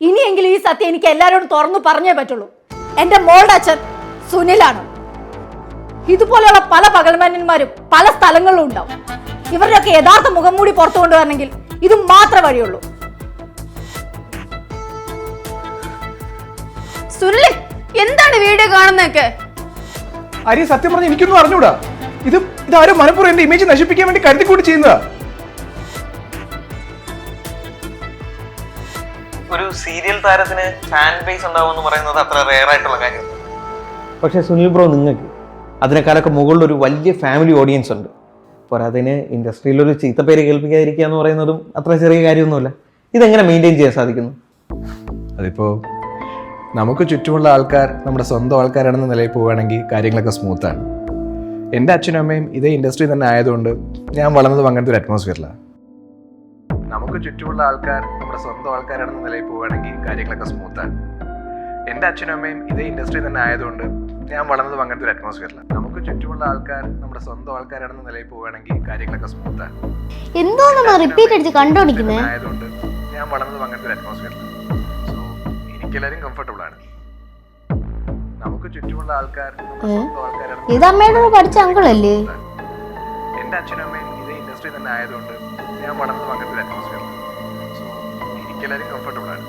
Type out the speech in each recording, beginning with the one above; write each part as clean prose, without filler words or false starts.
ഇനിയെങ്കിലും ഈ സത്യം എനിക്ക് എല്ലാവരോടും തുറന്നു പറഞ്ഞേ പറ്റുള്ളൂ. എന്റെ മോളുടെ അച്ഛൻ സുനിലാണ്. ഇതുപോലെയുള്ള പല പകൽമാന്യന്മാരും പല സ്ഥലങ്ങളിലും ഉണ്ടാവും. ഇവരുടെയൊക്കെ യഥാർത്ഥ മുഖം മൂടി പുറത്തു കൊണ്ടുവരണമെങ്കിൽ ഇത് മാത്രമേ വഴിയുള്ളൂ. സുനിൽ, എന്താണ് വീഡിയോ കാണുന്നതൊക്കെ? ആര്യ, സത്യം പറഞ്ഞ എനിക്കൊന്നും അറിഞ്ഞൂടാ. ഇതാരും മനഃപൂർവ്വം എന്റെ ഇമേജ് നശിപ്പിക്കാൻ വേണ്ടി കരുതിക്കൂടി ചെയ്യുന്നതാ. ഒരു സീരിയൽ താരത്തിന് ഫാൻ ബേസ് ഉണ്ടാവുമെന്ന് പറയുന്നത് അത്ര റെയർ ആയിട്ടുള്ള കാര്യം. പക്ഷേ സുനിൽ ബ്രോ, നിങ്ങൾക്ക് അതിനേക്കാളൊക്കെ മുകളിൽ ഒരു വലിയ ഫാമിലി ഓഡിയൻസ് ഉണ്ട്. പോരാതിന് ഇൻഡസ്ട്രിയിലൊരു ചീത്തപ്പേര് കേൾപ്പിക്കാതിരിക്കുക എന്ന് പറയുന്നതും അത്ര ചെറിയ കാര്യമൊന്നുമല്ല. ഇതെങ്ങനെ മെയിൻറ്റെയിൻ ചെയ്യാൻ സാധിക്കുന്നു? അതിപ്പോ നമുക്ക് ചുറ്റുമുള്ള ആൾക്കാർ നമ്മുടെ സ്വന്തം ആൾക്കാരാണെന്ന നിലയിൽ പോവുകയാണെങ്കിൽ കാര്യങ്ങളൊക്കെ സ്മൂത്താണ്. എൻ്റെ അച്ഛനും അമ്മയും ഇതേ ഇൻഡസ്ട്രി തന്നെ ആയതുകൊണ്ട് ഞാൻ വളർന്നത് അങ്ങനത്തെ ഒരു അറ്റ്മോസ്ഫിയറിലാണ്. നമുക്ക് ചുറ്റുമുള്ള ആൾക്കാർ നമ്മുടെ സ്വന്തം ആൾക്കാരാണെന്ന നിലയിൽ പോവുകയാണെങ്കിൽ കാര്യങ്ങളൊക്കെ സ്മൂത്താണ്. എൻ്റെ അച്ഛനും അമ്മയും ഇതേ ഇൻഡസ്ട്രി തന്നെ ആയതുകൊണ്ട് ഞാൻ വളർന്നത് അങ്ങനത്തെ ഒരു അറ്റ്മോസ്ഫിയറിലാണ്. നമുക്ക് ചുറ്റുമുള്ള ആൾക്കാർ നമ്മുടെ സ്വന്തം ആൾക്കാരാണെന്ന നിലയിൽ പോവുകയാണെങ്കിൽ കാര്യങ്ങളൊക്കെ സ്മൂത്താണ്. എന്തോന്നാ റിപ്പീറ്റ് അടിച്ച് കണ്ടോടിക്കുന്നത്? ആയതുകൊണ്ട് ഞാൻ വളർന്നത് അങ്ങനത്തെ ഒരു അറ്റ്മോസ്ഫിയറിലാണ്. സോ എനിക്കെല്ലാവരും കംഫർട്ടബിൾ ആണ്. നമുക്ക് ചുറ്റുമുള്ള ആൾക്കാർ നമ്മുടെ സ്വന്തം ആൾക്കാരാണെന്ന് ഇത് അമ്മയോട് പഠിച്ച അങ്കിളല്ലേ? എൻ്റെ അച്ഛനും അമ്മയും ഇതേ ഇൻഡസ്ട്രി തന്നെ ആയതുകൊണ്ട് ഞാൻ വളർന്നത് അങ്ങനത്തെ ഒരു അറ്റ്മോസ്ഫിയറിലാണ്. സോ എനിക്കെല്ലാവരും കംഫർട്ടബിൾ ആണ്.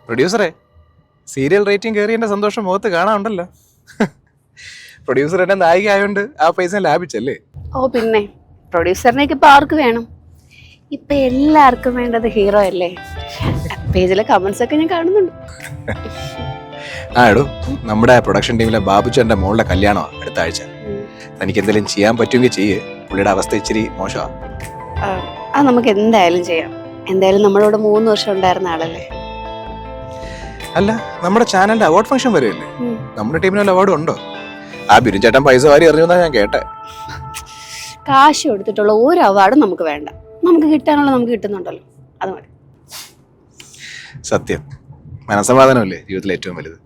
പ്രൊഡ്യൂസറെ, സീരിയൽ റേറ്റിംഗ് കയറി എൻ്റെ സന്തോഷം മുഖത്ത് കാണാറുണ്ടല്ലോ. പ്രൊഡ്യൂസർ എന്നെ നായിക ആയതുകൊണ്ട് ആ പൈസ ലാഭിച്ചല്ലേ? ഓ പിന്നെ, പ്രൊഡ്യൂസറിനേക്ക് ഇപ്പൊ ആർക്ക് വേണം? ഇപ്പൊ എല്ലാവർക്കും വേണ്ടത് ഹീറോ അല്ലേ? പേജിലെ കമന്റ്സ് ഒക്കെ ഞാൻ കാണുന്നുണ്ട്. ആ എടോ, നമ്മുടെ പ്രൊഡക്ഷൻ ടീമിലെ ബാബുച്ചന്റെ മോളുടെ കല്യാണമാണ് അടുത്ത ആഴ്ച. തനിക്ക് എന്തെങ്കിലും ചെയ്യാൻ പറ്റുമെങ്കിൽ ചെയ്യേ. പുള്ളിയുടെ അവസ്ഥ ഇച്ചിരി മോശമാണ്. അത് നമുക്ക് എന്തായാലും ചെയ്യാം. എന്തായാലും നമ്മളോട് 3 വർഷം ഉണ്ടായിരുന്ന ആളല്ലേ. അല്ല, നമ്മുടെ ചാനലിന്റെ അവാർഡ് ഫംഗ്ഷൻ വരുമല്ലേ? നമ്മുടെ ടീമിന് വല്ല അവാർഡും ഉണ്ടോ? ആ ബിരുചേട്ടൻ പൈസ വാരി എറിഞ്ഞാ ഞാൻ കേട്ടെ. കാശ് കൊടുത്തിട്ടുള്ള ഒരു അവാർഡും നമുക്ക് വേണ്ട. നമുക്ക് കിട്ടാനുള്ള നമുക്ക് കിട്ടുന്നുണ്ടല്ലോ, അത് മതി. സത്യം, മനസ്സമാധാനമല്ലേ ജീവിതത്തിലെ ഏറ്റവും വലുത്.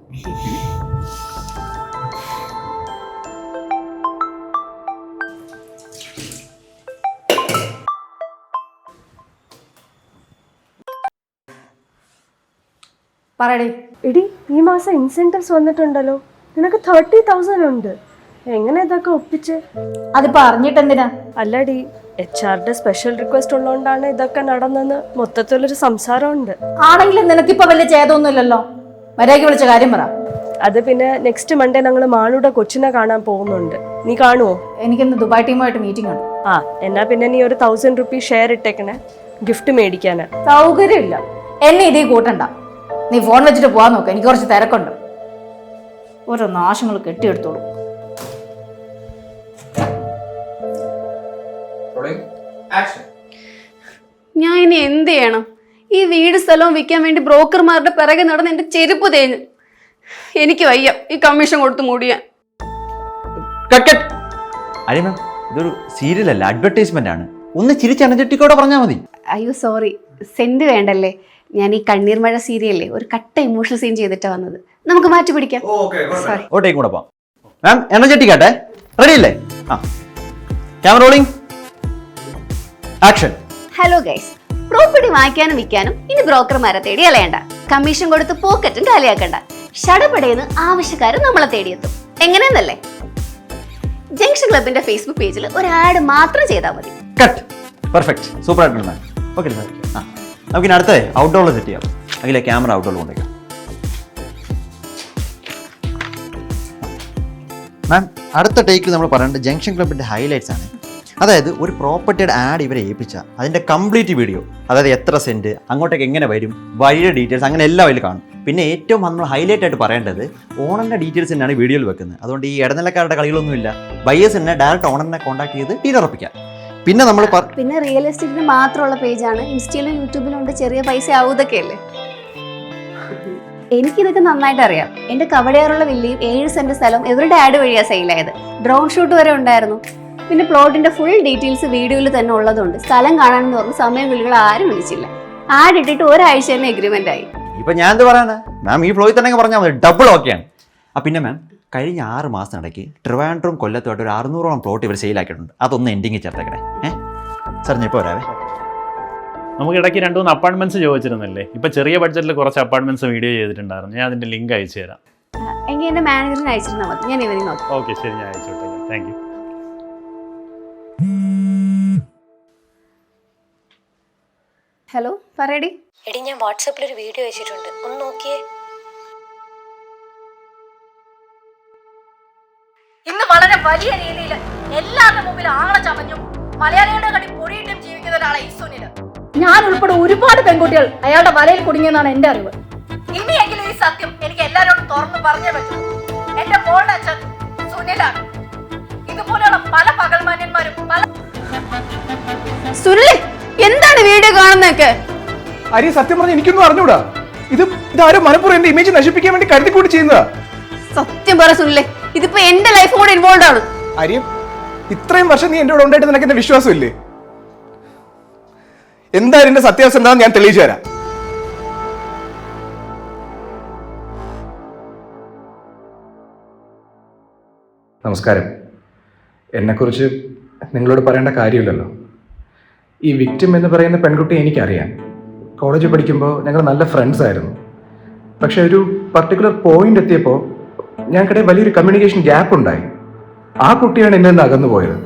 പറയടി. എടി, ഈ മാസം ഇൻസെന്റീവ്സ് വന്നിട്ടുണ്ടല്ലോ. നിനക്ക് 30,000 ഉണ്ട്. എങ്ങനെ ഇതൊക്കെ ഒപ്പിച്ച്? അതിപ്പോ അറിഞ്ഞിട്ടെന്തിനാ? അല്ലടി, HR സ്പെഷ്യൽ റിക്വസ്റ്റ് ഉള്ളതുകൊണ്ടാണ് ഇതൊക്കെ നടന്നെന്ന് മൊത്തത്തിലൊരു സംസാരമുണ്ട്. ആണെങ്കിലും നിനക്കിപ്പോ വലിയ ഛേദമൊന്നുമില്ലല്ലോ. മര്യാദയ്ക്ക് വിളിച്ച കാര്യം പറ. അത് പിന്നെ നെക്സ്റ്റ് മൺഡേ ഞങ്ങൾ മാളുടെ കൊച്ചിനെ കാണാൻ പോകുന്നുണ്ട്. നീ കാണുവോ? എനിക്കിന്ന് ദുബായ് ടീമുമായിട്ട് മീറ്റിംഗ് ഉണ്ട്. ആ, എന്നാ പിന്നെ നീ ഒരു 1000 റുപ്പീസ് ഷെയർ ഇട്ടേക്കണേ, ഗിഫ്റ്റ് മേടിക്കാനാ. സൗകര്യമില്ല, എന്നെ ഇതേ കൂട്ടണ്ട. നീ ഫോൺ വെച്ചിട്ട് പോവാൻ നോക്ക്, എനിക്ക് കുറച്ച് തിരക്കുണ്ട്. ഓരോ നാശങ്ങൾ കെട്ടിയെടുത്തോളൂ. ഞാൻ ഇനി എന്ത് ചെയ്യണം? ഈ വീട് സ്ഥലവും വിൽക്കാൻ വേണ്ടി ബ്രോക്കർമാരുടെ പിറകെ നടന്ന് എന്റെ ചെരുപ്പ് തേഞ്ഞ്. എനിക്ക് വയ്യ ഈ കമ്മീഷൻ കൊടുത്ത് മൂടിയാൻ. അരെ മാം, ഇതൊരു സീരിയൽ അല്ല, അഡ്വർടൈസ്മെന്റ് ആണ്. ഒന്ന് ചിരിച്ചണച്ചിട്ടിക്കോടെ പറഞ്ഞാൽ മതി. അയ്യോ സോറി, സെന്റ് വേണ്ടല്ലേ. ഞാൻ ഈ കണ്ണീർ മഴ സീരിയലിലെ ഒരു കട്ട ഇമോഷണൽ സീൻ ചെയ്തിട്ടാ വന്നത്. നമുക്ക് മാറ്റി പിടിക്കാം. സോറി. ഓട്ടേക്കും കൂടെ പോവാം. മാം, എണ്ണച്ചട്ടിക്കാട്ടെ. റെഡി അല്ലേ? ആ, camera rolling, action. Hello guys, property വാങ്ങിക്കാനും വിൽക്കാനും ഇനി ബ്രോക്കർമാരെ തേടി അലയണ്ട. കമ്മീഷൻ കൊടുത്ത് പോക്കറ്റും കാലിയാക്കണ്ട. ഷടപടയെന്ന് ആവശ്യക്കാർ നമ്മളെ തേടിയെത്തും. എങ്ങനെയെന്നല്ലേ? ജംഗ്ഷൻ ക്ലബിന്റെ ഫേസ്ബുക്ക് പേജിൽ ഒരു ആഡ് മാത്രം ചെയ്താൽ മതി. കട്ട്. പെർഫെക്റ്റ്, സൂപ്പർ ആയിട്ടുള്ള മാം. Okay sir. ആ, നമുക്കിനി അടുത്തേ ഔട്ട്ഡോറിൽ സെറ്റ് ചെയ്യാം. അതിലെ ക്യാമറ ഔട്ട്ഡോറിൽ കൊണ്ടുവയ്ക്കാം. മാം, അടുത്ത ടേക്കിൽ നമ്മൾ പറയേണ്ടത് ജംഗ്ഷൻ ക്ലബിൻ്റെ ഹൈലൈറ്റ്സ് ആണ്. അതായത് ഒരു പ്രോപ്പർട്ടിയുടെ ആഡ് ഇവരെ ഏൽപ്പിച്ച അതിൻ്റെ കംപ്ലീറ്റ് വീഡിയോ, അതായത് എത്ര സെൻറ്റ്, അങ്ങോട്ടേക്ക് എങ്ങനെ വരും, വഴിയുടെ ഡീറ്റെയിൽസ്, അങ്ങനെ എല്ലാം അതിൽ കാണും. പിന്നെ ഏറ്റവും നമ്മൾ ഹൈലൈറ്റ് ആയിട്ട് പറയേണ്ടത് ഓണറിൻ്റെ ഡീറ്റെയിൽസ് തന്നെയാണ് വീഡിയോയിൽ വെക്കുന്നത്. അതുകൊണ്ട് ഈ ഇടനിലക്കാരുടെ കളികളൊന്നുമില്ല. ബയേഴ്സ് തന്നെ ഡയറക്റ്റ് ഓണറിനെ കോൺടാക്ട് ചെയ്ത് ഡീൽ ഉറപ്പിക്കാം. പിന്നെ നമ്മൾ പിന്നെ റിയൽ എസ്റ്റേറ്റിന് മാത്രമുള്ള പേജാണ്. ഇൻസ്റ്റയിലും യൂട്യൂബിലും ഉണ്ട്. ചെറിയ പൈസ ആവൂതൊക്കെ അല്ലേ. എനിക്കിതൊക്കെ നന്നായിട്ട് അറിയാം. എന്റെ കവടയാറുള്ള വില്ലയും 7 സെന്റ് സ്ഥലവും ഇവരുടെ ആഡ് വഴിയാ സെയിലായത്. ഡ്രോൺ ഷൂട്ട് വരെ ഉണ്ടായിരുന്നു. പിന്നെ പ്ലോട്ടിന്റെ ഫുൾ ഡീറ്റെയിൽസ് വീഡിയോയിൽ തന്നെ ഉള്ളതുകൊണ്ട് സ്ഥലം കാണാനെന്ന് പറഞ്ഞ് സമയം വിളികൾ ആരും വിളിച്ചില്ല. ആഡ് ഇട്ടിട്ട് ഒരാഴ്ച തന്നെ എഗ്രിമെന്റ് ആയി. ഇപ്പൊ ഞാൻ എന്ത് പറയാനാ മാം, ഈ ഫ്ലോയിൽ തന്നെ പറഞ്ഞാൽ മതി, ഡബിൾ ഓക്കെയാണ്. പിന്നെ മാം, കഴിഞ്ഞ 6 മാസത്തിനിടയ്ക്ക് ട്രിവാൻഡ്രം കൊല്ലത്തുമായിട്ട് ഒരു 600ഓളം പ്ലോട്ട് ഇവർ സെയിലാക്കിയിട്ടുണ്ട്. അതൊന്ന് എൻഡിങ് ചേർത്തേക്കണേ. സാർ ഞാൻ ഇപ്പോൾ വരാവേ. നമുക്ക് ഇടയ്ക്ക് 2-3 അപ്പാർട്ട്മെന്റ്സ് ചോദിച്ചിരുന്നല്ലേ? ഇപ്പൊ ചെറിയ ബഡ്ജറ്റിൽ കുറച്ച് അപ്പാർട്ട്മെന്റ്സ് വീഡിയോ ചെയ്തിട്ടുണ്ടായിരുന്നു. ഞാൻ അതിന്റെ ലിങ്ക് അയച്ചു തരാം. എങ്കിൽ എന്റെ മാനേജറിന് അയച്ചിരുന്നാൽ മതി, ഞാൻ ഇവനിങ് നോക്കാം. ഓക്കെ, ശരി, ഞാൻ അയച്ചോട്ടെ. Thank you. ഹലോ, പറയടി. എടി, ഞാൻ വാട്സാപ്പിൽ ഒരു വീഡിയോ അയച്ചിട്ടുണ്ട്, ഒന്ന് നോക്കിയേ. ഇന്ന് വളരെ വലിയ രീതിയിൽ എല്ലാവരുടെ മുമ്പിൽ ആളെ ചമഞ്ഞും മലയാളികളുടെ കടി പൊടിയിട്ടും ജീവിക്കുന്ന ഒരാളെ ഈ സുനിൽ. ഞാൻ ഉൾപ്പെടെ ഒരുപാട് പെൺകുട്ടികൾ അയാളുടെ വലയിൽ കുടുങ്ങിയെന്നാണ് എന്റെ അറിവ്. ഇനിയെങ്കിലും ഈ സത്യം എനിക്ക് എല്ലാവരോടും തുറന്നു പറഞ്ഞേ പറ്റൂ. എന്റെ മോളുടെ അച്ഛൻ സുനിലാണ്. ഇതുപോലെയുള്ള പല പകൽമാന്യന്മാരും സുനിൽ, എന്താണ് വീഡിയോ കാണുന്നതൊക്കെ? അരി, സത്യം പറഞ്ഞ എനിക്കൊന്നും അറിഞ്ഞൂടാ. ഇതാരും മനപ്പുറം എന്റെ ഇമേജ് നശിപ്പിക്കാൻ വേണ്ടി കരുതിക്കൂടി ചെയ്യുന്നതാ. സത്യം പറ സുനിലെ, ഇതിപ്പോ എന്റെ ലൈഫും കൂടെ ഇൻവോൾവ് ആണ്. അരി, ഇത്രയും വർഷം നീ എന്റെ കൂടെ ഉണ്ടായിട്ട് നിനക്ക് എന്റെ വിശ്വാസമില്ലേ? എന്തായാലും എന്റെ സത്യാവസ്ഥ എന്താണെന്ന് ഞാൻ തെളിയിച്ചു തരാം. നമസ്കാരം. എന്നെക്കുറിച്ച് നിങ്ങളോട് പറയേണ്ട കാര്യമില്ലല്ലോ. ഈ വിക്ടിം എന്ന് പറയുന്ന പെൺകുട്ടി എനിക്കറിയാം. കോളേജിൽ പഠിക്കുമ്പോൾ ഞങ്ങൾ നല്ല ഫ്രണ്ട്സ് ആയിരുന്നു. പക്ഷെ ഒരു പർട്ടിക്കുലർ പോയിന്റ് എത്തിയപ്പോൾ ഞങ്ങൾക്കിടെ വലിയൊരു കമ്മ്യൂണിക്കേഷൻ ഗ്യാപ്പ് ഉണ്ടായി. ആ കുട്ടിയാണ് എന്നെ നിന്ന് അകന്നു പോയത്.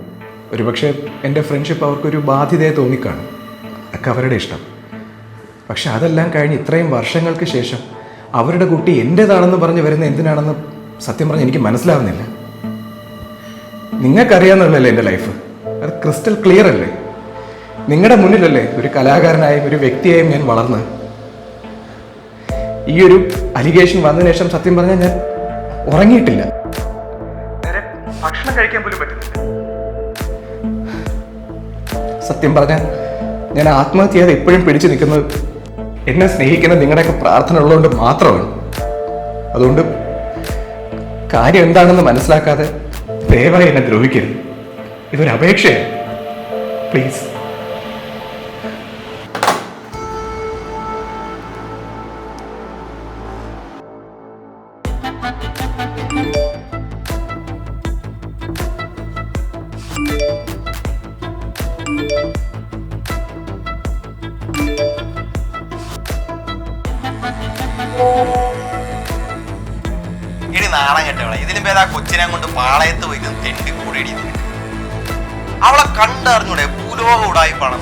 ഒരുപക്ഷെ എൻ്റെ ഫ്രണ്ട്ഷിപ്പ് അവർക്കൊരു ബാധ്യതയെ തോന്നിക്കാണും. അതൊക്കെ അവരുടെ ഇഷ്ടം. പക്ഷെ അതെല്ലാം കഴിഞ്ഞ് ഇത്രയും വർഷങ്ങൾക്ക് ശേഷം അവരുടെ കുട്ടി എൻ്റേതാണെന്ന് പറഞ്ഞ് വരുന്ന എന്തിനാണെന്ന് സത്യം പറഞ്ഞ് എനിക്ക് മനസ്സിലാവുന്നില്ല. നിങ്ങൾക്കറിയാമെന്നുള്ളല്ലേ എൻ്റെ ലൈഫ്? അത് ക്രിസ്റ്റൽ ക്ലിയർ അല്ലേ? നിങ്ങളുടെ മുന്നിലല്ലേ ഒരു കലാകാരനായും ഒരു വ്യക്തിയായും ഞാൻ വളർന്ന്. ഈ ഒരു അലിഗേഷൻ വന്നതിന് ശേഷം സത്യം പറഞ്ഞാൽ ഞാൻ ഉറങ്ങിയിട്ടില്ല. ഭക്ഷണം കഴിക്കാൻ പോലും പറ്റുന്നില്ല. സത്യം പറഞ്ഞാൽ ഞാൻ ആത്മഹത്യ ചെയ്ത് എപ്പോഴും പിടിച്ചു നിൽക്കുന്നത് എന്നെ സ്നേഹിക്കുന്ന നിങ്ങളുടെയൊക്കെ പ്രാർത്ഥന ഉള്ളതുകൊണ്ട് മാത്രമാണ്. അതുകൊണ്ട് കാര്യം എന്താണെന്ന് മനസ്സിലാക്കാതെ ദയവായി എന്നെ ദ്രോഹിക്കരുത്. ഇതൊരു അപേക്ഷയാണ്. പ്ലീസ്. ഇനി നാണം കെട്ടവളെ, ഇതിലും പേര് ആ കൊച്ചിനെ കൊണ്ട് പാളയത്ത് പോയി തെണ്ടി കൂടിയിടി. അവളെ കണ്ടറിഞ്ഞൂടെ ഭൂലോക ഉടായിപ്പാണ്.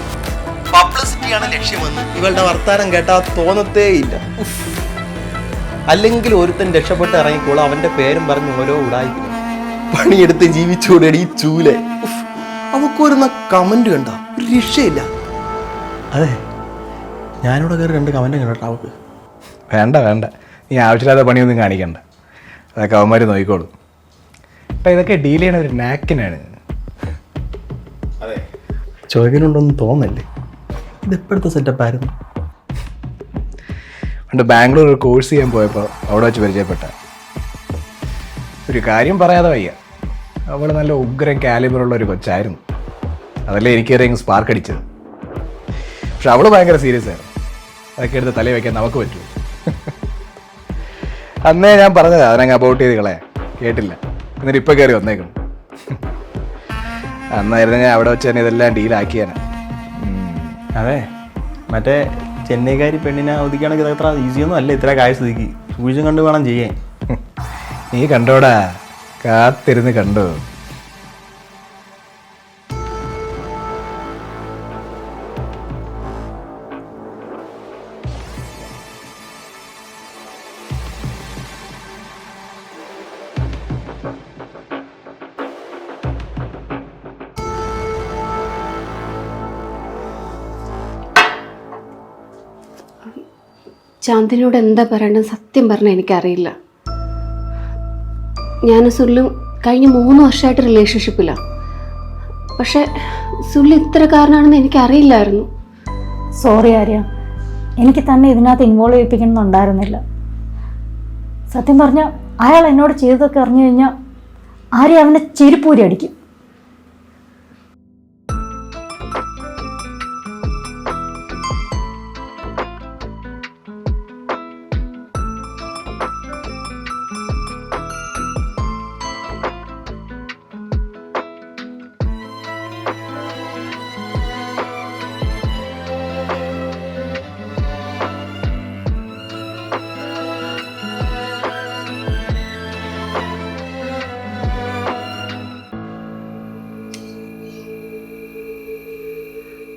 പബ്ലിസിറ്റിയാണ് ലക്ഷ്യമെന്ന് ഇവളുടെ വർത്താനം കേട്ടാ തോന്നത്തേ ഇല്ല. അല്ലെങ്കിൽ ഒരുത്തൻ രക്ഷപ്പെട്ട് ഇറങ്ങിക്കോളും അവന്റെ പേരും പറഞ്ഞ് ഓരോ ഉടായിപ്പിക്കും. പണിയെടുത്ത് ജീവിച്ചുകൂടി ഈ ചൂലെ. അവക്കൊരുന്ന കമന്റ് കണ്ട ഒരു രക്ഷയില്ല. അതെ, ഞാനിവിടെ കയറി 2 കമന്റ് കണ്ടോ അവക്ക്. വേണ്ട വേണ്ട, നീ ആവശ്യമില്ലാത്ത പണിയൊന്നും കാണിക്കണ്ട. അതൊക്കെ അവന്മാർ നോക്കിക്കോളും. അപ്പം ഇതൊക്കെ ഡീൽ ചെയ്യണ ഒരു നാക്കിനാണ്. അതെ, ചോദിക്കലുണ്ടോന്ന് തോന്നല്ലേ? ഇതെപ്പോഴത്തെ സെറ്റപ്പായിരുന്നു? പണ്ട് ബാംഗ്ലൂർ ഒരു കോഴ്സ് ചെയ്യാൻ പോയപ്പോൾ അവിടെ വെച്ച് പരിചയപ്പെട്ട ഒരു കാര്യം പറയാതെ വയ്യ. അവൾ നല്ല ഉഗ്രൻ കാലിബറുള്ള ഒരു കൊച്ചായിരുന്നു. അതല്ലേ എനിക്കേറെങ്കിലും സ്പാർക്ക് അടിച്ചത്. പക്ഷെ അവൾ ഭയങ്കര സീരിയസ് ആയിരുന്നു. അതൊക്കെ എടുത്ത് തലയിൽ വയ്ക്കാൻ നമുക്ക് പറ്റുമോ? അന്നേ ഞാൻ പറഞ്ഞതാ അതിനങ്ങ് അബൌട്ട് ചെയ്ത് കളയാ. കേട്ടില്ല. എന്നിട്ട് ഇപ്പം കയറി വന്നേക്കണം. അന്നായിരുന്നു ഞാൻ അവിടെ വെച്ച് തന്നെ ഇതെല്ലാം ഡീലാക്കിയാനാ. അതെ, മറ്റേ ചെന്നൈക്കാരി പെണ്ണിനെ ഒതുക്കുകയാണെങ്കിൽ അത്ര ഈസിയൊന്നും അല്ല. ഇത്ര കായ സ്ഥിതിക്ക് സൂക്ഷിച്ചും കണ്ട് വേണം ചെയ്യാൻ. നീ കണ്ടോടാ, കാത്തിരുന്ന് കണ്ടോ. ചാന്ദിനോട് എന്താ പറയണ്ടത് സത്യം പറഞ്ഞാൽ എനിക്കറിയില്ല. ഞാനും സുല്ലും കഴിഞ്ഞ 3 വർഷമായിട്ട് റിലേഷൻഷിപ്പിലാണ്. പക്ഷെ സുല്ല് ഇത്തരക്കാരനാണെന്ന് എനിക്കറിയില്ലായിരുന്നു. സോറി ആര്യ, എനിക്ക് തന്നെ ഇതിനകത്ത് ഇൻവോൾവ് ചെയ്യിപ്പിക്കണമെന്നുണ്ടായിരുന്നില്ല. സത്യം പറഞ്ഞാൽ അയാൾ എന്നോട് ചെയ്തതൊക്കെ അറിഞ്ഞു കഴിഞ്ഞാൽ ആര്യ അവനെ ചെരുപ്പൂരി അടിക്കും.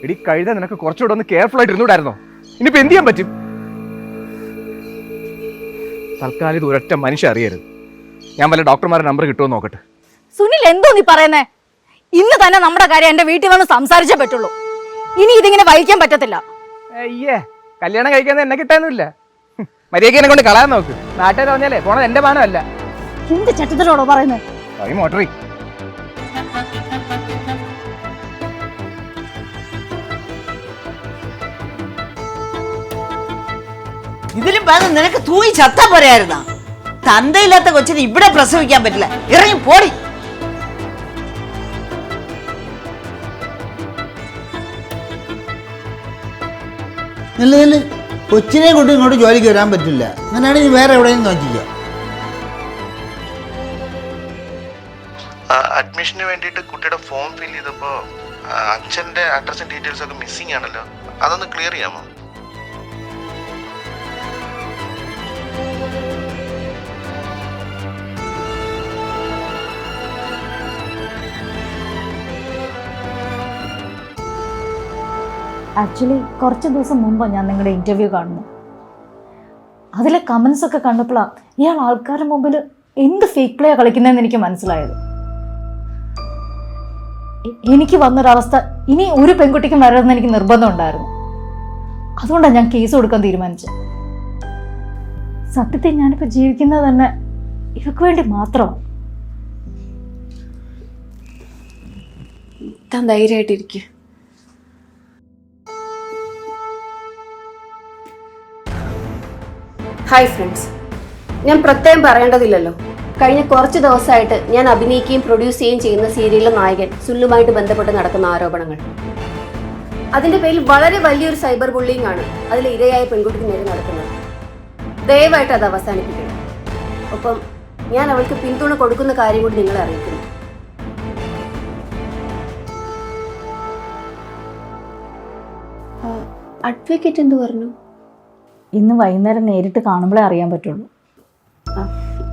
എടി കഴുത നിനക്ക് കുറച്ചുകൂടെ ഒന്ന് കെയർഫുൾ ആയിട്ട് ഇരുന്നൂടായിരുന്നോ? ഇനിയിപ്പോ എന്ത് ചെയ്യാൻ പറ്റും? തൽക്കാലം ഇത് ഒരൊറ്റ മനുഷ്യ അറിയരുത്. ഞാൻ വല്ല ഡോക്ടർമാരുടെ നമ്പർ കിട്ടുമോ നോക്കട്ടെ. സുനിൽ എന്തോ നീ പറയുന്നേ? ഇന്ന് തന്നെ നമ്മുടെ കാര്യം എന്റെ വീട്ടിൽ വന്ന് സംസാരിച്ചേ പറ്റുള്ളൂ. ഇനി ഇതിങ്ങനെ വഹിക്കാൻ പറ്റത്തില്ല. അയ്യേ, കല്യാണം കഴിക്കാൻ എന്നെ കിട്ടാനൊന്നുമില്ല. മര്യാദയ്ക്ക് എന്നെ കൊണ്ട് കളയാൻ നോക്ക്. നാട്ടുകാർ പറഞ്ഞാലേ പോണത് എന്റെ പാനമല്ല. എന്ത് ചട്ടത്തിലോടോ പറയുന്നത്? മോട്ടറി ഇതിലും ഭേദം നിനക്ക് തൂങ്ങി ചത്താ പോരായിരുന്ന. തന്തയില്ലാത്ത കൊച്ചിന് ഇവിടെ പ്രസവിക്കാൻ പറ്റില്ല. ഇറങ്ങി പോടി. നില്ല കൊച്ചിനെ കൊണ്ട് ഇങ്ങോട്ട് ജോലിക്ക് വരാൻ പറ്റില്ല. അങ്ങനെയാണെങ്കിൽ വേറെ എവിടെയും നോക്കിക്കോ. അഡ്മിഷന് വേണ്ടിയിട്ട് കുട്ടിയുടെ ഫോം ഫിൽ ചെയ്തപ്പോൾ അച്ഛൻ്റെ അഡ്രസ്സും ഡീറ്റെയിൽസ് ഒക്കെ മിസ്സിംഗ് ആണല്ലോ. അതൊന്ന് ക്ലിയർ ചെയ്യാമോ? ആക്ച്വലി കുറച്ച് ദിവസം മുമ്പാണ് ഞാൻ നിങ്ങളുടെ ഇൻ്റർവ്യൂ കാണുന്നു. അതിലെ കമൻസ് ഒക്കെ കണ്ടപ്പോഴാണ് ഇയാൾ ആൾക്കാരുടെ മുമ്പിൽ എന്ത് ഫേക്ക് പ്ലേ കളിക്കുന്നതെന്ന് എനിക്ക് മനസ്സിലായത്. എനിക്ക് വന്നൊരവസ്ഥ ഇനി ഒരു പെൺകുട്ടിക്കും വരരുതെന്ന് എനിക്ക് നിർബന്ധം ഉണ്ടായിരുന്നു. അതുകൊണ്ടാണ് ഞാൻ കേസ് കൊടുക്കാൻ തീരുമാനിച്ചത്. സത്യത്തിൽ ഞാനിപ്പോൾ ജീവിക്കുന്നത് തന്നെ ഇവർക്ക് വേണ്ടി മാത്രമാണ്. താൻ ധൈര്യമായിട്ടിരിക്കുക. ഹായ് ഫ്രണ്ട്സ്, ഞാൻ പ്രത്യേകം പറയേണ്ടതില്ലല്ലോ, കഴിഞ്ഞ കുറച്ച് ദിവസമായിട്ട് ഞാൻ അഭിനയിക്കുകയും പ്രൊഡ്യൂസ് ചെയ്യുകയും ചെയ്യുന്ന സീരിയലിലെ നായകൻ സുല്ലുമായിട്ട് ബന്ധപ്പെട്ട് നടക്കുന്ന ആരോപണങ്ങൾ. അതിന്റെ പേരിൽ വളരെ വലിയൊരു സൈബർ ബുള്ളിങ് ആണ് അതിൽ ഇരയായ പെൺകുട്ടിക്ക് നേരെ നടക്കുന്നത്. ദയവായിട്ട് അത് അവസാനിപ്പിക്കണം. ഒപ്പം ഞാൻ അവൾക്ക് പിന്തുണ കൊടുക്കുന്ന കാര്യം കൂടി നിങ്ങളെ അറിയിക്കുന്നു. അഡ്വക്കേറ്റ് എന്ത് പറഞ്ഞു? ഇന്ന് വൈകുന്നേരം നേരിട്ട് കാണുമ്പോഴേ അറിയാൻ പറ്റുള്ളൂ.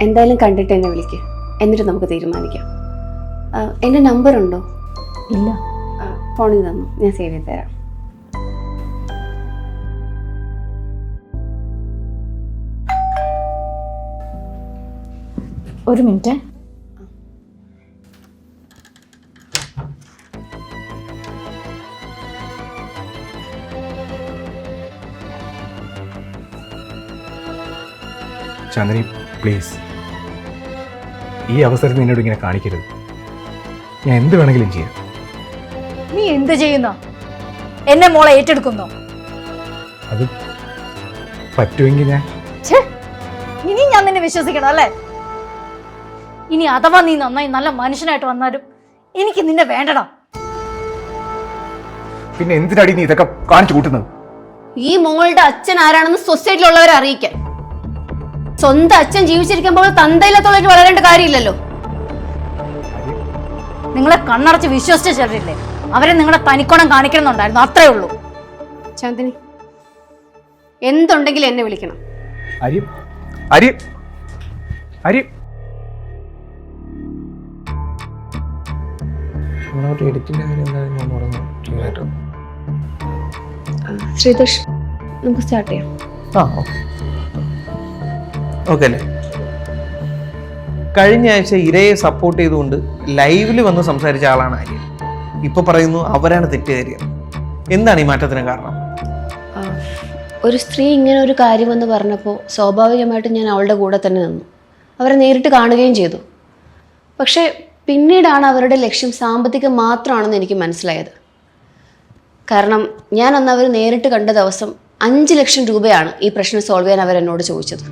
എന്തായാലും കണ്ടിട്ട് എന്നെ വിളിക്കുക, എന്നിട്ട് നമുക്ക് തീരുമാനിക്കാം. എൻ്റെ നമ്പർ ഉണ്ടോ? ഇല്ല. ഫോണിൽ തന്നു, ഞാൻ സേവ് ചെയ്ത് തരാം. ഒരു മിനിറ്റ്. ചന്ദ്രി പ്ലീസ്, ഈ അവസരത്തിൽ നിന്നോട് ഇങ്ങനെ കാണിക്കരുത്. ഞാൻ എന്ത് വേണമെങ്കിലും ചെയ്യാം. നീ എന്ത് ചെയ്യുന്നോ? എന്നെ മോളെ ഏറ്റെടുക്കുന്നോ? അത് പറ്റുമെങ്കിൽ ഞാൻ ഇനി ഞാൻ നിന്നെ വിശ്വസിക്കണം അല്ലേ? ഇനി അഥവാ നീ നന്നായി നല്ല മനുഷ്യനായിട്ട് വന്നാലും എനിക്ക് നിന്നെ വേണ്ടടാ. പിന്നെ എന്തിനാടി നീ ഇതൊക്കെ കാണിച്ചു കൂട്ടുന്നത്? ഈ മോളുടെ അച്ഛൻ ആരാണെന്ന് സൊസൈറ്റിയിലുള്ളവരെ അറിയിക്കാൻ. സ്വന്തം അച്ഛൻ ജീവിച്ചിരിക്കുമ്പോൾ തന്തയിലത്തോളം വളരേണ്ട കാര്യമില്ലല്ലോ. നിങ്ങളെ കണ്ണടച്ച് വിശ്വസിച്ച ചെറിയില്ലേ, അവരെ നിങ്ങളെ തനിക്കോണം കാണിക്കണമെന്നുണ്ടായിരുന്നു, അത്രേ ഉള്ളൂ. ചാന്ദിനി, എന്തുണ്ടെങ്കിലും എന്നെ വിളിക്കണം. അരി അരി അരി ശ്രീതോഷ്, നമുക്ക് സ്റ്റാർട്ട് ചെയ്യാം. ഓക്കെ അല്ലേ? കഴിഞ്ഞ ആഴ്ച ഇരയെ സപ്പോർട്ട് ചെയ്തുകൊണ്ട് ലൈവിൽ വന്ന് സംസാരിച്ച ആളാണ് ആര്യ. ഇപ്പൊ പറയുന്നു അവരാണ് തെറ്റുകാരികൾ. എന്താണ് ഈ മാറ്റത്തിന് കാരണം? ഒരു സ്ത്രീ ഇങ്ങനെ ഒരു കാര്യമെന്ന് പറഞ്ഞപ്പോൾ സ്വാഭാവികമായിട്ടും ഞാൻ അവളുടെ കൂടെ തന്നെ നിന്നു. അവരെ നേരിട്ട് കാണുകയും ചെയ്തു. പക്ഷേ പിന്നീടാണ് അവരുടെ ലക്ഷ്യം സാമ്പത്തികം മാത്രമാണെന്ന് എനിക്ക് മനസ്സിലായത്. കാരണം ഞാൻ അന്ന് അവർ നേരിട്ട് കണ്ട ദിവസം 5 ലക്ഷം രൂപയാണ് ഈ പ്രശ്നം സോൾവ് ചെയ്യാൻ അവരെന്നോട് ചോദിച്ചത്.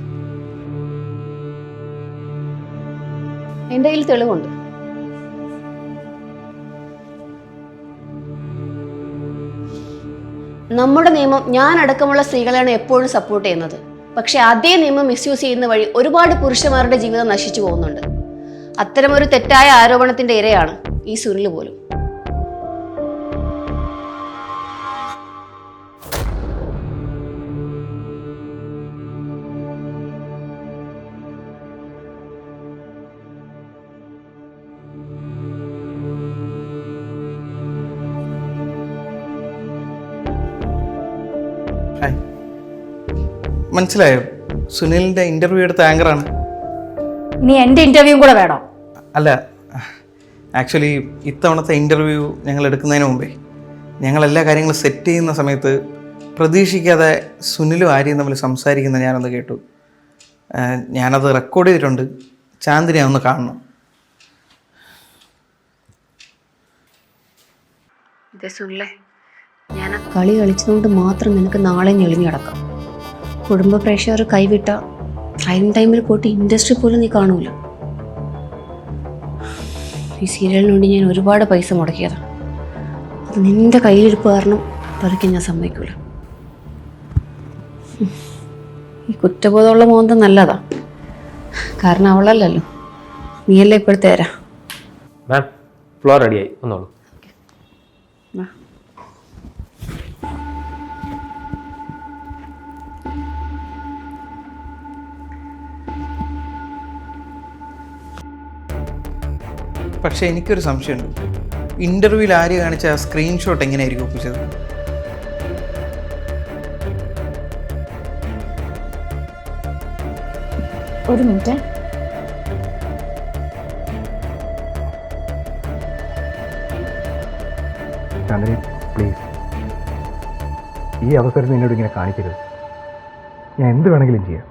എൻ്റെ കയ്യിൽ തെളിവുണ്ട്. നമ്മുടെ നിയമം ഞാൻ അടക്കമുള്ള സ്ത്രീകളെയാണ് എപ്പോഴും സപ്പോർട്ട് ചെയ്യുന്നത്. പക്ഷെ അതേ നിയമം മിസ്യൂസ് ചെയ്യുന്ന വഴി ഒരുപാട് പുരുഷന്മാരുടെ ജീവിതം നശിച്ചു പോകുന്നുണ്ട്. അത്തരമൊരു തെറ്റായ ആരോപണത്തിന്റെ ഇരയാണ് ഈ സുനിൽ പോലും. ഹായ്. മനസ്സിലായോ? സുനിലിൻ്റെ ഇൻ്റർവ്യൂ എടുത്ത ആങ്കറാണ്. ഇനി എൻ്റെ ഇന്റർവ്യൂവും കൂടെ വേണോ? അല്ല, ആക്ച്വലി ഇത്തവണത്തെ ഇൻ്റർവ്യൂ ഞങ്ങൾ എടുക്കുന്നതിന് മുമ്പേ ഞങ്ങൾ എല്ലാ കാര്യങ്ങളും സെറ്റ് ചെയ്യുന്ന സമയത്ത് പ്രതീക്ഷിക്കാതെ സുനിലും ആര്യയും തമ്മിൽ സംസാരിക്കുന്ന ഞാനൊന്ന് കേട്ടു. ഞാനത് റെക്കോർഡ് ചെയ്തിട്ടുണ്ട്. ചാന്ദിനെ ഒന്ന് കാണണം. ഇതേ സുനിലേ, ഞാൻ ആ കളി കളിച്ചതുകൊണ്ട് മാത്രം നിനക്ക് നാളെ ഞെളിഞ്ഞു കിടക്കാം. കുടുംബ പ്രേക്ഷകർ കൈവിട്ട പ്രൈം ടൈമിൽ പോയിട്ട് ഇൻഡസ്ട്രി പോലും നീ കാണൂല. ഈ സീരിയലിന് വേണ്ടി ഞാൻ ഒരുപാട് പൈസ മുടക്കിയതാണ്. അത് നിന്റെ കയ്യിലിരിപ്പ് കാരണം പറിക്കാൻ ഞാൻ സമ്മതിക്കൂല. ഈ കുറ്റബോധമുള്ള മോന്ത നല്ലതാ, കാരണം അവളല്ലല്ലോ, നീയല്ലേ ഇപ്പോഴത്തെ തരാ. മാം, ഫ്ലോർ റെഡിയായി, ഒന്നോളൂ. പക്ഷേ എനിക്കൊരു സംശയമുണ്ട്. ഇൻ്റർവ്യൂവിൽ ആര്യ കാണിച്ച ആ സ്ക്രീൻഷോട്ട് എങ്ങനെയായിരിക്കും ഒപ്പിച്ചത്? ഒരു മിനിറ്റ്. ചന്ദ്രൻ പ്ലീസ്, ഈ അവസരത്തിൽ എന്നോട് ഇങ്ങനെ കാണിക്കരുത്. ഞാൻ എന്ത് വേണമെങ്കിലും ചെയ്യാം.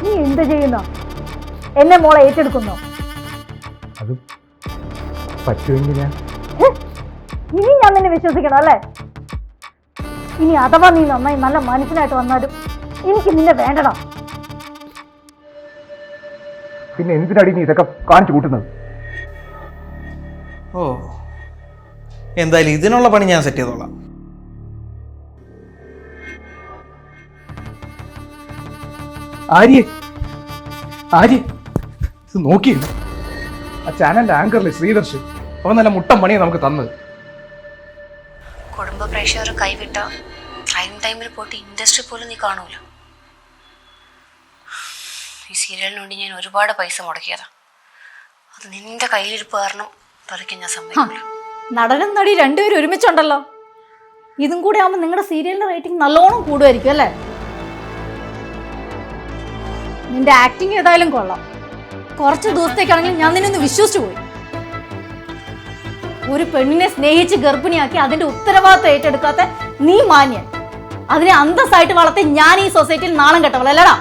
നീ എന്ത് ചെയ്യുന്നോ? എന്നെ മോളെ ഏറ്റെടുക്കുന്നോ? അത് പറ്റുമെങ്കിൽ ഞാൻ ഇനി ഞാൻ നിന്നെ വിശ്വസിക്കണം അല്ലേ? ഇനി അഥവാ നീ നന്നായി നല്ല മനുഷ്യനായിട്ട് വന്നാലും എനിക്ക് നിന്നെ വേണ്ടടാ. പിന്നെ എന്തിനാടി നീ ഇതൊക്കെ കാണിച്ചു കൂട്ടുന്നത്? ഓ, എന്തായാലും ഇതിനുള്ള പണി ഞാൻ സെറ്റ് ചെയ്തോളാം. ആര്യ ഇത് നോക്കിയിരുന്നു ആ ചാനലിന്റെ ആങ്കറിലെ ശ്രീദർശ്, അവൻ നല്ല മുട്ടം പണിയാണ് നമുക്ക് തന്നത്. കുടുംബ പ്രേക്ഷകർ കൈവിട്ട പ്രൈം ടൈമിൽ പോയിട്ട് ഇൻഡസ്ട്രി പോലും നീ കാണൂല. ഈ സീരിയലിന് വേണ്ടി ഞാൻ ഒരുപാട് പൈസ മുടക്കിയതാ. അത് നിന്റെ കയ്യിലിരിപ്പ് കാരണം പറിക്കാൻ ഞാൻ സമ്മതിക്കില്ല. നടനും നടി രണ്ടുപേരും ഒരുമിച്ചുണ്ടല്ലോ. ഇതും കൂടെ ആവുമ്പോൾ നിങ്ങളുടെ സീരിയലിന്റെ റേറ്റിംഗ് നല്ലോണം കൂടുമായിരിക്കും അല്ലേ? നിന്റെ ആക്ടിങ് ഏതായാലും കൊള്ളാം. കുറച്ച് ദിവസത്തേക്കാണെങ്കിൽ ഞാൻ നിന്നൊന്ന് വിശ്വസിച്ചു പോയി. ഒരു പെണ്ണിനെ സ്നേഹിച്ച് ഗർഭിണിയാക്കി അതിന്റെ ഉത്തരവാദിത്വം ഏറ്റെടുക്കാത്ത നീ മാന്യൻ. അതിനെ അന്തസ്സായിട്ട് വളർത്തി ഞാൻ ഈ സൊസൈറ്റിയിൽ നാണം കെട്ടവളല്ലടാ.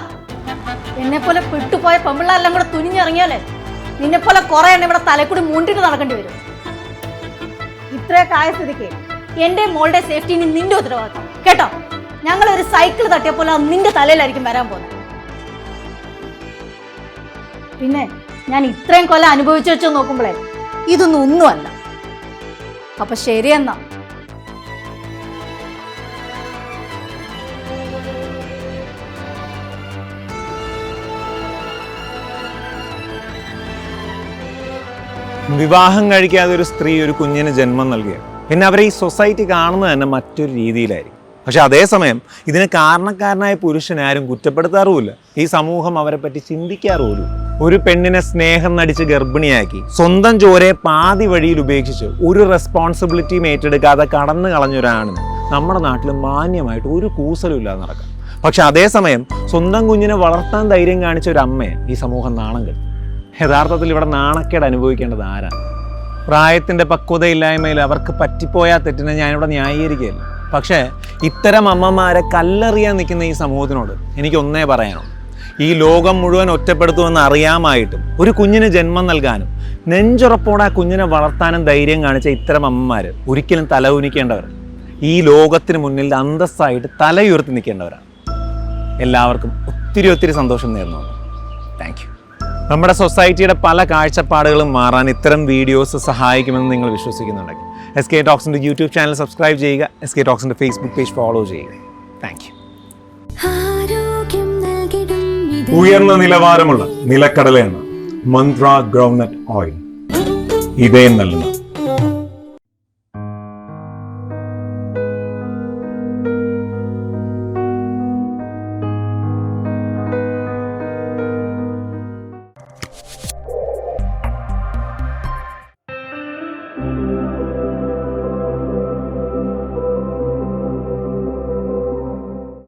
എന്നെ പോലെ പെട്ടുപോയ പെമ്പിള്ളെല്ലാം കൂടെ തുനിഞ്ഞിറങ്ങിയാലേ നിന്നെ പോലെ കുറെ എണ്ണം ഇവിടെ തലക്കൂടി മൂണ്ടിട്ട് നടക്കേണ്ടി വരും. ഇത്രയൊക്കെ ആയ സ്ഥിതിക്ക് എന്റെ മോളുടെ സേഫ്റ്റി ഇനി നിന്റെ ഉത്തരവാദിത്തം കേട്ടോ. ഞങ്ങൾ ഒരു സൈക്കിൾ തട്ടിയപ്പോലെ നിന്റെ തലയിലായിരിക്കും വരാൻ പോകുന്നത്. പിന്നെ ഞാൻ ഇത്രയും കൊല്ലം അനുഭവിച്ചു വെച്ച് നോക്കുമ്പോഴേ ഇതൊന്നും ഒന്നുമല്ല. അപ്പൊ ശരിയെന്നാ. വിവാഹം കഴിക്കാതെ ഒരു സ്ത്രീ ഒരു കുഞ്ഞിന് ജന്മം നൽകിയ പിന്നെ അവരെ ഈ സൊസൈറ്റി കാണുന്നത് തന്നെ മറ്റൊരു രീതിയിലായിരിക്കും. പക്ഷെ അതേസമയം ഇതിന് കാരണക്കാരനായ പുരുഷനെ ആരും കുറ്റപ്പെടുത്താറുമില്ല. ഈ സമൂഹം അവരെ പറ്റി ചിന്തിക്കാറുമില്ല. ഒരു പെണ്ണിനെ സ്നേഹം നടിച്ച് ഗർഭിണിയാക്കി സ്വന്തം ചോരയെ പാതി വഴിയിൽ ഉപേക്ഷിച്ച് ഒരു റെസ്പോൺസിബിലിറ്റിയും ഏറ്റെടുക്കാതെ കടന്നു കളഞ്ഞൊരാണിന് നമ്മുടെ നാട്ടിൽ മാന്യമായിട്ട് ഒരു കൂസലും ഇല്ലാതെ നടക്കാം. പക്ഷെ അതേസമയം സ്വന്തം കുഞ്ഞിനെ വളർത്താൻ ധൈര്യം കാണിച്ച ഒരു അമ്മയെ ഈ സമൂഹം നാണം കെടും. യഥാർത്ഥത്തിൽ ഇവിടെ നാണക്കേട് അനുഭവിക്കേണ്ടത് ആരാണ്? പ്രായത്തിൻ്റെ പക്വതയില്ലായ്മയിൽ അവർക്ക് പറ്റിപ്പോയാ തെറ്റിനെ ഞാനിവിടെ ന്യായീകരിക്കുകയല്ല. പക്ഷേ ഇത്തരം അമ്മമാരെ കല്ലെറിയാൻ നിൽക്കുന്ന ഈ സമൂഹത്തിനോട് എനിക്കൊന്നേ പറയാനുള്ളൂ. ഈ ലോകം മുഴുവൻ ഒറ്റപ്പെടുത്തുമെന്ന് അറിയാമായിട്ടും ഒരു കുഞ്ഞിന് ജന്മം നൽകാനും നെഞ്ചുറപ്പോടെ ആ കുഞ്ഞിനെ വളർത്താനും ധൈര്യം കാണിച്ച ഇത്തരം അമ്മമാർ ഒരിക്കലും തല ഉനിക്കേണ്ടവർ. ഈ ലോകത്തിന് മുന്നിൽ അന്തസ്സായിട്ട് തലയുയർത്തി നിൽക്കേണ്ടവരാണ്. എല്ലാവർക്കും ഒത്തിരി സന്തോഷം നേർന്നു. Thank you. നമ്മുടെ സൊസൈറ്റിയുടെ പല കാഴ്ചപ്പാടുകളും മാറാൻ ഇത്തരം വീഡിയോസ് സഹായിക്കുമെന്ന് നിങ്ങൾ വിശ്വസിക്കുന്നുണ്ടെങ്കിൽ SK ടോക്സിൻ്റെ യൂട്യൂബ് ചാനൽ സബ്സ്ക്രൈബ് ചെയ്യുക. SK ടോക്സിൻ്റെ ഫേസ്ബുക്ക് പേജ് ഫോളോ ചെയ്യുക. Thank you. ഉയർന്ന നിലവാരമുള്ള നിലക്കടലയാണ് മന്ത്ര ഗ്രൗണ്ട്നട്ട് ഓയിൽ. ഇതേ നൽകുന്ന